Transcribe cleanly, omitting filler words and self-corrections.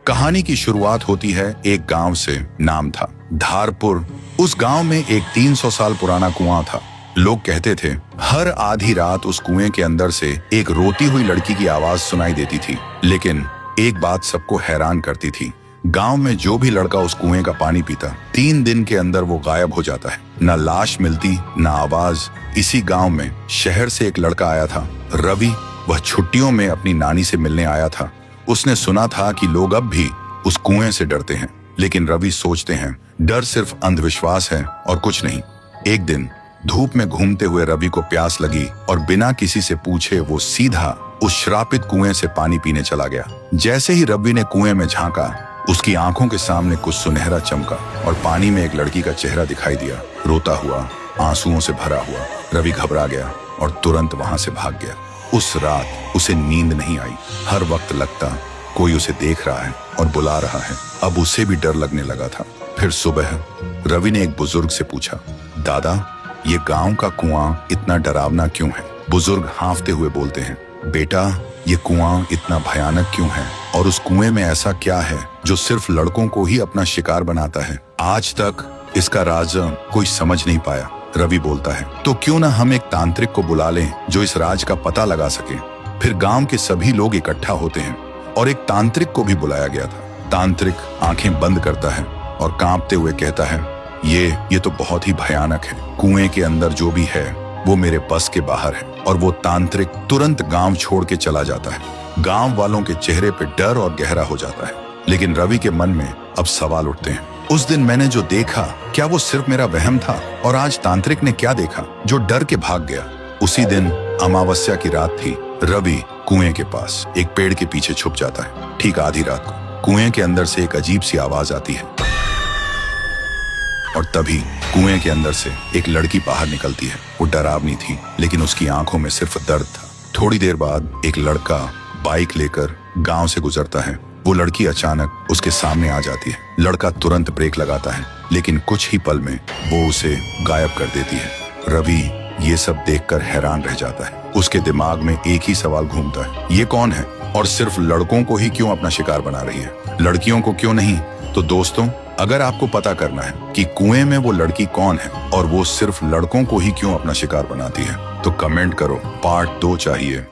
कहानी की शुरुआत होती है एक गांव से। नाम था धारपुर। उस गांव में एक 300 साल पुराना कुआं था। लोग कहते थे हर आधी रात उस कुएं के अंदर से एक रोती हुई लड़की की आवाज सुनाई देती थी। लेकिन एक बात सबको हैरान करती थी, गांव में जो भी लड़का उस कुएं का पानी पीता 3 दिन के अंदर वो गायब हो जाता है। न लाश मिलती न आवाज। इसी गांव में शहर से एक लड़का आया था, रवि। वह छुट्टियों में अपनी नानी से मिलने आया था। उसने सुना था कि लोग अब भी उस कुएं से डरते हैं, लेकिन रवि सोचते हैं डर सिर्फ अंधविश्वास है और कुछ नहीं। एक दिन धूप में घूमते हुए रवि को प्यास लगी और बिना किसी से पूछे वो सीधा उस श्रापित कुएं से पानी पीने चला गया। जैसे ही रवि ने कुएं में झांका, उसकी आंखों के सामने कुछ सुनहरा चमका और पानी में एक लड़की का चेहरा दिखाई दिया, रोता हुआ, आंसुओं से भरा हुआ। रवि घबरा गया और तुरंत वहां से भाग गया। उस रात उसे नींद नहीं आई। हर वक्त लगता कोई उसे देख रहा है और बुला रहा है। अब उसे भी डर लगने लगा था। फिर सुबह रवि ने एक बुजुर्ग से पूछा, दादा, ये गांव का कुआं इतना डरावना क्यों है? बुजुर्ग हाँफते हुए बोलते हैं, बेटा, ये कुआं इतना भयानक क्यों है और उस कुएं में ऐसा क्या है जो सिर्फ लड़कों को ही अपना शिकार बनाता है? आज तक इसका राज कोई समझ नहीं पाया। रवि बोलता है, तो क्यों ना हम एक तांत्रिक को बुला लें जो इस राज का पता लगा सके। फिर गांव के सभी लोग इकट्ठा होते हैं और एक तांत्रिक को भी बुलाया गया था। तांत्रिक आंखें बंद करता है और कांपते हुए कहता है, ये तो बहुत ही भयानक है। कुएं के अंदर जो भी है वो मेरे बस के बाहर है। और वो तांत्रिक तुरंत गांव छोड़ के चला जाता है। गांव वालों के चेहरे पे डर और गहरा हो जाता है। लेकिन रवि के मन में अब सवाल उठते हैं, उस दिन मैंने जो देखा, क्या वो सिर्फ मेरा वहम था? और आज तांत्रिक ने क्या देखा जो डर के भाग गया? उसी दिन अमावस्या की रात थी। रवि कुएं के पास एक पेड़ के पीछे छुप जाता है। ठीक आधी रात को कुएं के अंदर से एक अजीब सी आवाज आती है और तभी कुएं के अंदर से एक लड़की बाहर निकलती है। वो डरावनी थी, लेकिन उसकी आंखों में सिर्फ दर्द था। थोड़ी देर बाद एक लड़का बाइक लेकर गांव से गुजरता है। वो लड़की अचानक उसके सामने आ जाती है। लड़का तुरंत ब्रेक लगाता है, लेकिन कुछ ही पल में वो उसे गायब कर देती है। रवि ये सब देखकर हैरान रह जाता है। उसके दिमाग में एक ही सवाल घूमता है, ये कौन है और सिर्फ लड़कों को ही क्यों अपना शिकार बना रही है, लड़कियों को क्यों नहीं? तो दोस्तों, अगर आपको पता करना है कि कुएं में वो लड़की कौन है और वो सिर्फ लड़कों को ही क्यों अपना शिकार बनाती है, तो कमेंट करो, पार्ट 2 चाहिए।